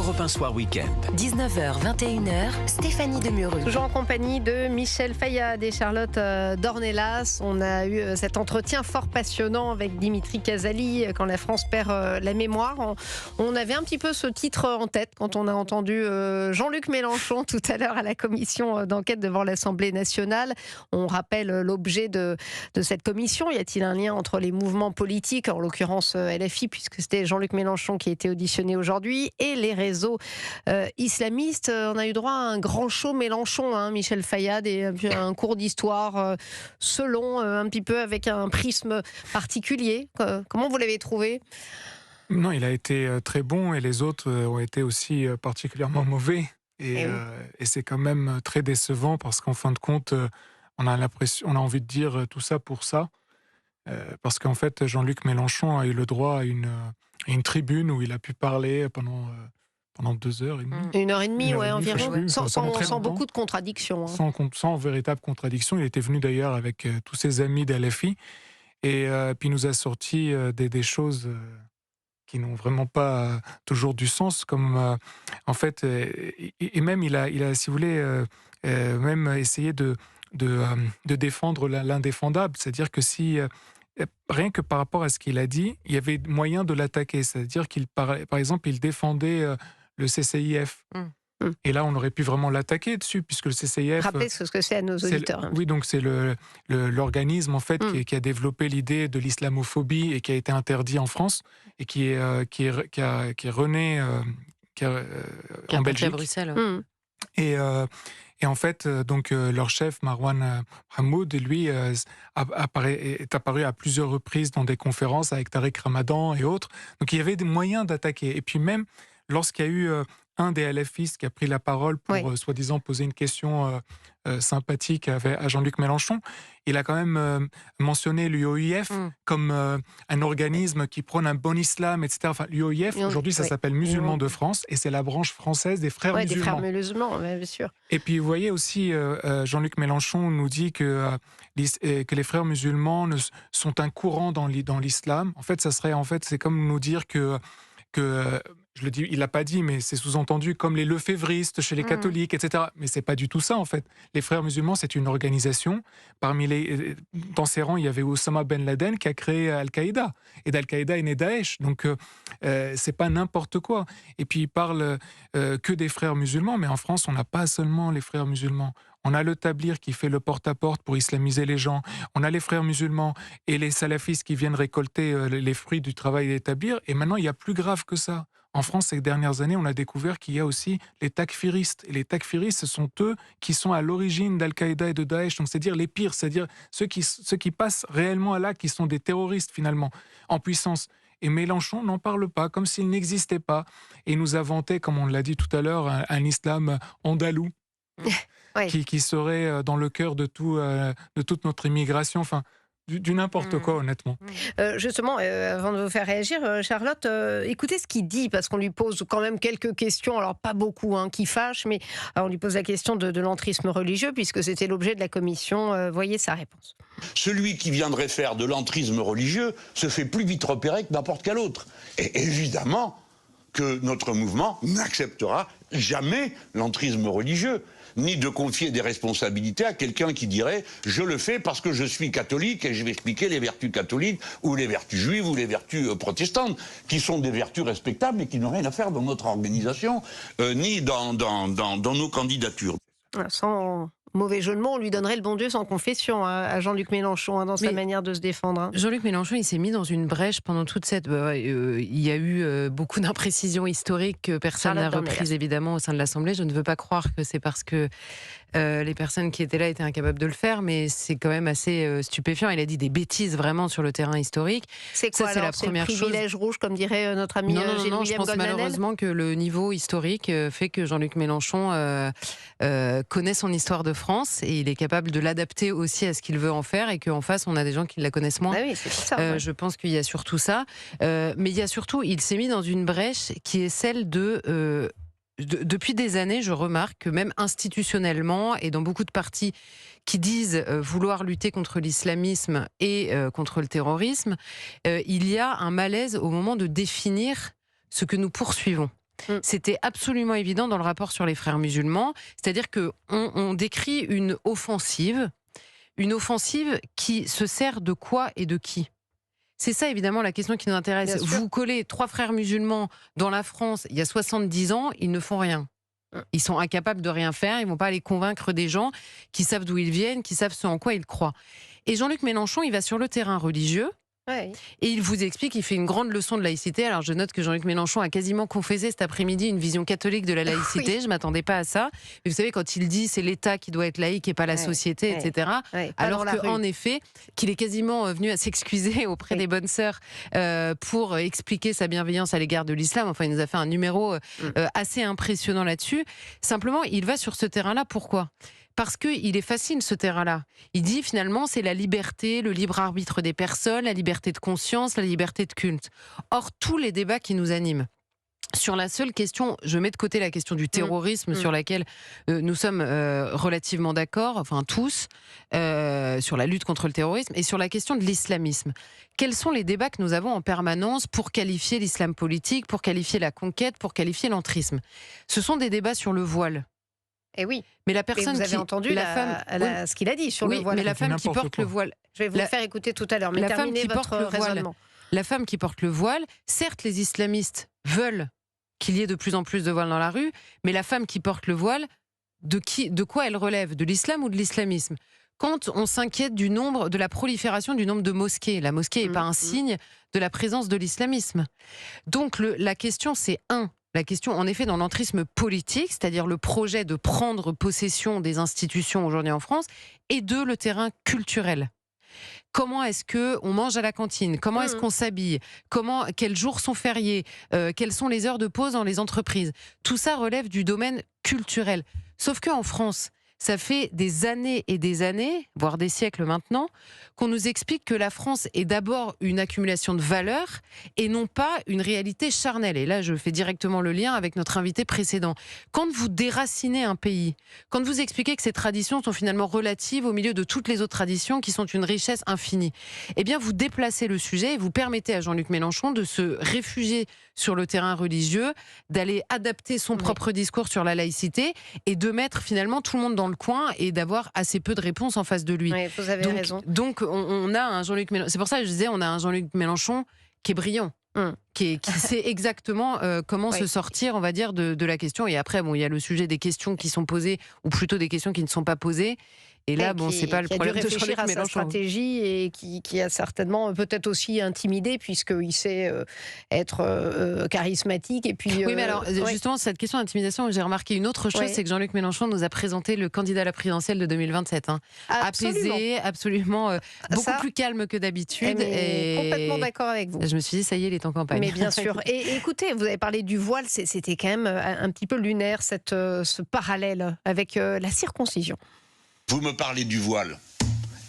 Europe 1 Soir Week-end. 19h, 21h, Stéphanie Demureux. Toujours en compagnie de Michel Fayad et Charlotte Dornelas. On a eu cet entretien fort passionnant avec Dimitri Casali quand la France perd la mémoire. On avait un petit peu ce titre en tête quand on a entendu Jean-Luc Mélenchon tout à l'heure à la commission d'enquête devant l'Assemblée nationale. On rappelle l'objet de cette commission. Y a-t-il un lien entre les mouvements politiques, en l'occurrence LFI, puisque c'était Jean-Luc Mélenchon qui a été auditionné aujourd'hui, et les réseaux islamistes? On a eu droit à un grand show Mélenchon, hein, Michel Fayad, et un cours d'histoire selon, un petit peu avec un prisme particulier. Comment vous l'avez trouvé ? Non, il a été très bon et les autres ont été aussi particulièrement mauvais. Et c'est quand même très décevant parce qu'en fin de compte, on a envie de dire tout ça pour ça. Parce qu'en fait, Jean-Luc Mélenchon a eu le droit à une tribune où il a pu parler pendant 2h30. 1h30, ouais, environ. Sans beaucoup de contradictions. Hein. Sans véritable contradiction. Il était venu d'ailleurs avec tous ses amis d'LFI. Et puis il nous a sorti des choses qui n'ont vraiment pas toujours du sens. Comme en fait, et même il a, si vous voulez, même essayé de défendre l'indéfendable. C'est-à-dire que si, rien que par rapport à ce qu'il a dit, il y avait moyen de l'attaquer. C'est-à-dire par exemple, il défendait le CCIF. Et là, on aurait pu vraiment l'attaquer dessus, puisque le CCIF... Rappelez ce que c'est à nos auditeurs. Oui, donc c'est l'organisme en fait qui a développé l'idée de l'islamophobie et qui a été interdit en France et qui est rené en Belgique. À Bruxelles. Et en fait, donc leur chef Marwan Mahmoud, lui, est apparu à plusieurs reprises dans des conférences avec Tariq Ramadan et autres. Donc il y avait des moyens d'attaquer. Et puis même lorsqu'il y a eu un des LFistes qui a pris la parole pour soi-disant poser une question sympathique à Jean-Luc Mélenchon, il a quand même mentionné l'UOIF comme un organisme qui prône un bon islam, etc. Enfin, l'UOIF, aujourd'hui, ça s'appelle Musulmans de France, et c'est la branche française des frères musulmans. Des frères musulmans, bien sûr. Et puis, vous voyez aussi, Jean-Luc Mélenchon nous dit que les frères musulmans sont un courant dans l'islam. En fait, c'est comme nous dire que je le dis, il l'a pas dit, mais c'est sous-entendu comme les lefévristes chez les catholiques, etc. Mais c'est pas du tout ça, en fait. Les frères musulmans, c'est une organisation. Dans ses rangs, il y avait Osama Ben Laden qui a créé Al-Qaïda. Et d'Al-Qaïda est né Daesh. Donc, c'est pas n'importe quoi. Et puis, il parle que des frères musulmans. Mais en France, on n'a pas seulement les frères musulmans. On a le Tablir qui fait le porte-à-porte pour islamiser les gens. On a les frères musulmans et les salafistes qui viennent récolter les fruits du travail des Tablirs. Et maintenant, il y a plus grave que ça. En France, ces dernières années, on a découvert qu'il y a aussi les takfiristes. Et les takfiristes, ce sont eux qui sont à l'origine d'Al-Qaïda et de Daesh. Donc, c'est-à-dire les pires, c'est-à-dire ceux qui passent réellement à l'acte, qui sont des terroristes, finalement, en puissance. Et Mélenchon n'en parle pas, comme s'il n'existait pas. Et nous a vanté, comme on l'a dit tout à l'heure, un islam andalou. Qui serait dans le cœur de toute notre immigration, enfin, du n'importe quoi, honnêtement. Justement, avant de vous faire réagir, Charlotte, écoutez ce qu'il dit, parce qu'on lui pose quand même quelques questions, alors pas beaucoup, qui fâchent, mais on lui pose la question de l'entrisme religieux, puisque c'était l'objet de la commission. Voyez sa réponse. Celui qui viendrait faire de l'entrisme religieux se fait plus vite repérer que n'importe quel autre. Et évidemment que notre mouvement n'acceptera jamais l'entrisme religieux, ni de confier des responsabilités à quelqu'un qui dirait « je le fais parce que je suis catholique et je vais expliquer les vertus catholiques ou les vertus juives ou les vertus protestantes », qui sont des vertus respectables et qui n'ont rien à faire dans notre organisation, ni dans nos candidatures. Sans mauvais jeu de mots, on lui donnerait le bon Dieu sans confession à Jean-Luc Mélenchon dans sa manière de se défendre. Jean-Luc Mélenchon, il s'est mis dans une brèche pendant toute cette... il y a eu beaucoup d'imprécisions historiques que personne n'a reprises évidemment au sein de l'Assemblée. Je ne veux pas croire que c'est parce que les personnes qui étaient là étaient incapables de le faire, mais c'est quand même assez stupéfiant. Il a dit des bêtises vraiment sur le terrain historique. C'est quoi alors, c'est le privilège rouge, comme dirait notre ami Gilles William Goldnadel ? Je pense malheureusement que le niveau historique fait que Jean-Luc Mélenchon connaît son histoire de France et il est capable de l'adapter aussi à ce qu'il veut en faire, et qu'en face on a des gens qui la connaissent moins. Ah oui, c'est ça, je pense qu'il y a surtout ça, mais il y a surtout, il s'est mis dans une brèche qui est celle depuis des années, je remarque que même institutionnellement et dans beaucoup de partis qui disent vouloir lutter contre l'islamisme et contre le terrorisme, il y a un malaise au moment de définir ce que nous poursuivons. C'était absolument évident dans le rapport sur les frères musulmans, c'est-à-dire qu'on décrit une offensive qui se sert de quoi et de qui ? C'est ça, évidemment, la question qui nous intéresse. Vous collez 3 frères musulmans dans la France il y a 70 ans, ils ne font rien. Ils sont incapables de rien faire, ils ne vont pas aller convaincre des gens qui savent d'où ils viennent, qui savent ce en quoi ils croient. Et Jean-Luc Mélenchon, il va sur le terrain religieux, et il vous explique, il fait une grande leçon de laïcité. Alors je note que Jean-Luc Mélenchon a quasiment confessé cet après-midi une vision catholique de la laïcité. Je ne m'attendais pas à ça. Mais vous savez, quand il dit c'est l'État qui doit être laïque et pas la société, etc. Alors qu'en effet, qu'il est quasiment venu à s'excuser auprès des bonnes sœurs pour expliquer sa bienveillance à l'égard de l'islam. Enfin, il nous a fait un numéro assez impressionnant là-dessus. Simplement, il va sur ce terrain-là. Pourquoi ? Parce qu'il est facile, ce terrain-là. Il dit, finalement, c'est la liberté, le libre arbitre des personnes, la liberté de conscience, la liberté de culte. Or, tous les débats qui nous animent, sur la seule question, je mets de côté la question du terrorisme, sur laquelle nous sommes relativement d'accord, enfin tous, sur la lutte contre le terrorisme, et sur la question de l'islamisme. Quels sont les débats que nous avons en permanence pour qualifier l'islam politique, pour qualifier la conquête, pour qualifier l'entrisme ? Ce sont des débats sur le voile. Et oui. Mais la personne vous avez entendu ce qu'il a dit sur le voile. Mais la femme qui porte le voile. Je vais vous le faire écouter tout à l'heure. Mais terminez votre raisonnement. La femme qui porte le voile, certes, les islamistes veulent qu'il y ait de plus en plus de voiles dans la rue, mais la femme qui porte le voile, de quoi elle relève ? De l'islam ou de l'islamisme ? Quand on s'inquiète de la prolifération du nombre de mosquées, la mosquée n'est pas un signe de la présence de l'islamisme. Donc la question, c'est la question, en effet, dans l'entrisme politique, c'est-à-dire le projet de prendre possession des institutions aujourd'hui en France, et le terrain culturel. Comment est-ce qu'on mange à la cantine ? Comment est-ce qu'on s'habille ? Quels jours sont fériés ? Quelles sont les heures de pause dans les entreprises ? Tout ça relève du domaine culturel. Sauf qu'en France, ça fait des années et des années, voire des siècles maintenant, qu'on nous explique que la France est d'abord une accumulation de valeurs et non pas une réalité charnelle. Et là, je fais directement le lien avec notre invité précédent. Quand vous déracinez un pays, quand vous expliquez que ces traditions sont finalement relatives au milieu de toutes les autres traditions qui sont une richesse infinie, eh bien, vous déplacez le sujet et vous permettez à Jean-Luc Mélenchon de se réfugier sur le terrain religieux, d'aller adapter son propre discours sur la laïcité et de mettre finalement tout le monde dans le coin et d'avoir assez peu de réponses en face de lui. Oui, vous avez raison. Donc on a un Jean-Luc Mélenchon. C'est pour ça que je disais, on a un Jean-Luc Mélenchon qui est brillant, qui sait exactement comment se sortir, on va dire, de la question. Et après, il y a le sujet des questions qui sont posées, ou plutôt des questions qui ne sont pas posées. Et là, c'est pas le problème de réfléchir à sa stratégie et qui a certainement peut-être aussi intimidé puisqu'il sait être charismatique et puis. Oui, mais alors justement cette question d'intimidation, j'ai remarqué une autre chose, c'est que Jean-Luc Mélenchon nous a présenté le candidat à la présidentielle de 2027, apaisé, absolument beaucoup plus calme que d'habitude. Et complètement d'accord avec vous. Je me suis dit ça y est, il est en campagne. Mais bien sûr. Et écoutez, vous avez parlé du voile, c'était quand même un petit peu lunaire ce parallèle avec la circoncision. Vous me parlez du voile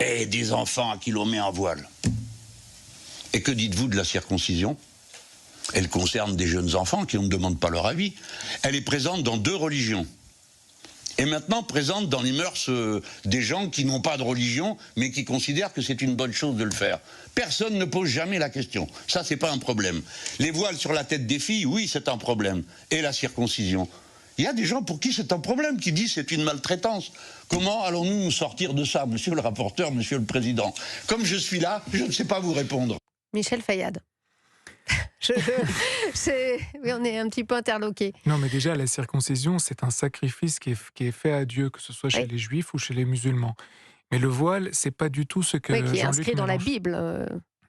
et des enfants à qui l'on met un voile. Et que dites-vous de la circoncision ? Elle concerne des jeunes enfants qui on ne demande pas leur avis. Elle est présente dans 2 religions. Et maintenant présente dans les mœurs des gens qui n'ont pas de religion, mais qui considèrent que c'est une bonne chose de le faire. Personne ne pose jamais la question. Ça, c'est pas un problème. Les voiles sur la tête des filles, oui, c'est un problème. Et la circoncision ? Il y a des gens pour qui c'est un problème, qui disent c'est une maltraitance. Comment allons-nous nous sortir de ça, monsieur le rapporteur, monsieur le président ? Comme je suis là, je ne sais pas vous répondre. Michel Fayad. Oui, on est un petit peu interloqués. Non, mais déjà, la circoncision, c'est un sacrifice qui est fait à Dieu, que ce soit chez les juifs ou chez les musulmans. Mais le voile, c'est pas du tout ce que Jean-Luc qui est inscrit dans la Bible.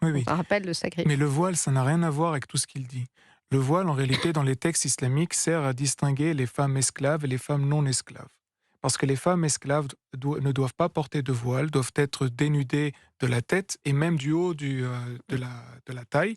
Oui. On rappelle le sacrifice. Mais le voile, ça n'a rien à voir avec tout ce qu'il dit. Le voile, en réalité, dans les textes islamiques, sert à distinguer les femmes esclaves et les femmes non esclaves. Parce que les femmes esclaves ne doivent pas porter de voile, doivent être dénudées de la tête et même du haut de la taille.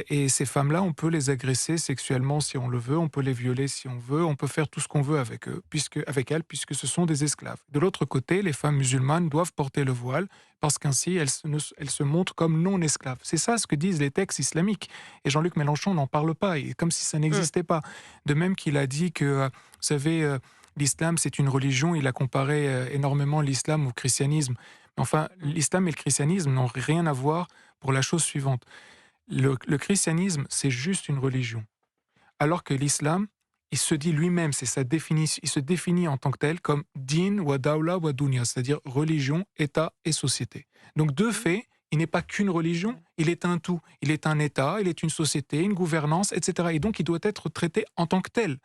Et ces femmes-là, on peut les agresser sexuellement si on le veut, on peut les violer si on veut, on peut faire tout ce qu'on veut avec elles, puisque ce sont des esclaves. De l'autre côté, les femmes musulmanes doivent porter le voile, parce qu'ainsi, elles se montrent comme non-esclaves. C'est ça ce que disent les textes islamiques. Et Jean-Luc Mélenchon n'en parle pas, comme si ça n'existait pas. De même qu'il a dit que, vous savez, l'islam, c'est une religion, il a comparé énormément l'islam au christianisme. Enfin, l'islam et le christianisme n'ont rien à voir pour la chose suivante. Le christianisme, c'est juste une religion. alors que l'islam, il se dit lui-même, c'est sa définition, il se définit en tant que tel comme din wa dawla wa dunya, c'est-à-dire religion, État et société. Donc de fait, il n'est pas qu'une religion, il est un tout. Il est un État, il est une société, une gouvernance, etc. Et donc il doit être traité en tant que tel.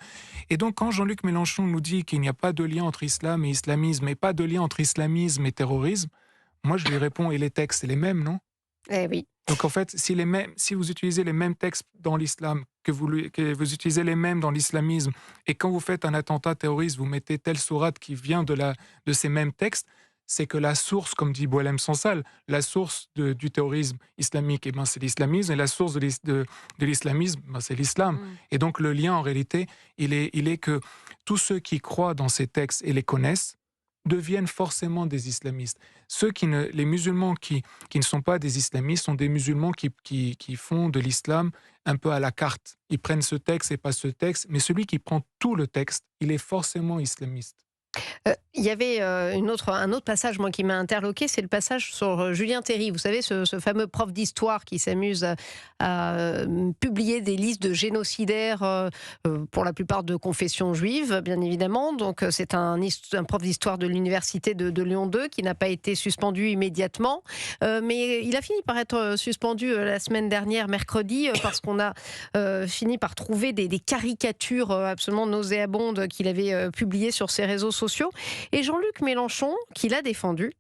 Et donc quand Jean-Luc Mélenchon nous dit qu'il n'y a pas de lien entre islam et islamisme, et pas de lien entre islamisme et terrorisme, moi je lui réponds, et les textes, c'est les mêmes, non ? Eh oui. Donc en fait, si vous utilisez les mêmes textes dans l'islam, que vous utilisez les mêmes dans l'islamisme, et quand vous faites un attentat terroriste, vous mettez telle sourate qui vient de ces mêmes textes, c'est que la source, comme dit Boualem Sansal, la source du terrorisme islamique, eh ben, c'est l'islamisme, et la source de l'islamisme, ben, c'est l'islam. Et donc le lien, en réalité, il est que tous ceux qui croient dans ces textes et les connaissent, deviennent forcément des islamistes. Les musulmans qui ne sont pas des islamistes sont des musulmans qui font de l'islam un peu à la carte. Ils prennent ce texte et pas ce texte, mais celui qui prend tout le texte, il est forcément islamiste. Il y avait un autre passage moi, qui m'a interloqué, c'est le passage sur Julien Terry. Vous savez, ce fameux prof d'histoire qui s'amuse à publier des listes de génocidaires, pour la plupart de confession juive, bien évidemment. Donc c'est un prof d'histoire de l'université de Lyon 2 qui n'a pas été suspendu immédiatement. Mais il a fini par être suspendu la semaine dernière, mercredi, parce qu'on a fini par trouver des caricatures absolument nauséabondes qu'il avait publiées sur ses réseaux sociaux. Et Jean-Luc Mélenchon, qui l'a défendu,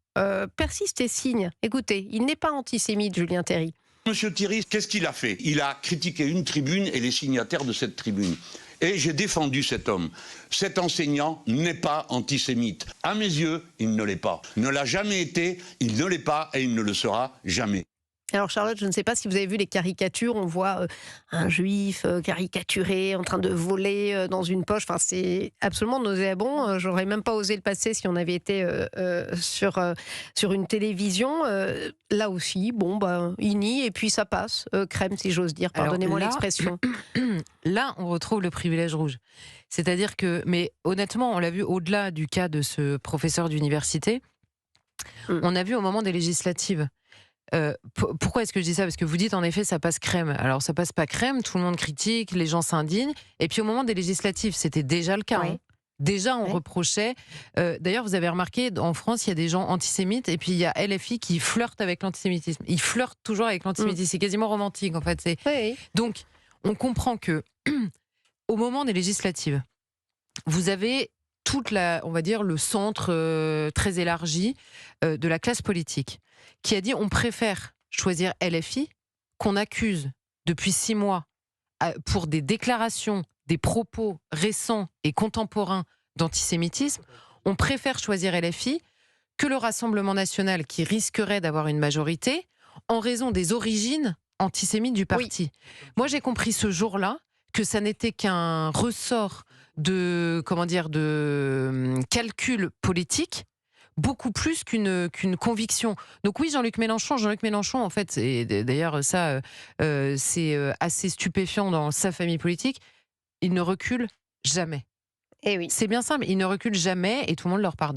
persiste et signe. Écoutez, il n'est pas antisémite, Julien Terry. Monsieur Thierry, qu'est-ce qu'il a fait ? Il a critiqué une tribune et les signataires de cette tribune. Et j'ai défendu cet homme. Cet enseignant n'est pas antisémite. À mes yeux, il ne l'est pas. Il ne l'a jamais été, il ne l'est pas et il ne le sera jamais. Alors Charlotte, je ne sais pas si vous avez vu les caricatures, on voit un juif caricaturé en train de voler dans une poche, enfin c'est absolument nauséabond, j'aurais même pas osé le passer si on avait été sur une télévision. Là aussi, il nie et puis ça passe, crème si j'ose dire, pardonnez-moi l'expression. Là, on retrouve le privilège rouge. C'est-à-dire que, mais honnêtement, on l'a vu au-delà du cas de ce professeur d'université, on a vu au moment des législatives. Pourquoi est-ce que je dis ça ? Parce que vous dites en effet ça passe crème. Alors ça passe pas crème, tout le monde critique, les gens s'indignent. Et puis au moment des législatives, c'était déjà le cas. Oui. Déjà on reprochait. D'ailleurs vous avez remarqué, en France il y a des gens antisémites et puis il y a LFI qui flirtent avec l'antisémitisme. Ils flirtent toujours avec l'antisémitisme. C'est quasiment romantique en fait. Donc on comprend que au moment des législatives, vous avez on va dire, le centre très élargi de la classe politique qui a dit on préfère choisir LFI qu'on accuse depuis 6 mois pour des déclarations, des propos récents et contemporains d'antisémitisme. On préfère choisir LFI que le Rassemblement national qui risquerait d'avoir une majorité en raison des origines antisémites du parti. Oui. Moi j'ai compris ce jour-là que ça n'était qu'un ressort de calcul politique, beaucoup plus qu'une conviction. Donc oui, Jean-Luc Mélenchon, en fait, et d'ailleurs ça, c'est assez stupéfiant dans sa famille politique, il ne recule jamais. Eh oui. C'est bien simple, il ne recule jamais et tout le monde leur pardonne.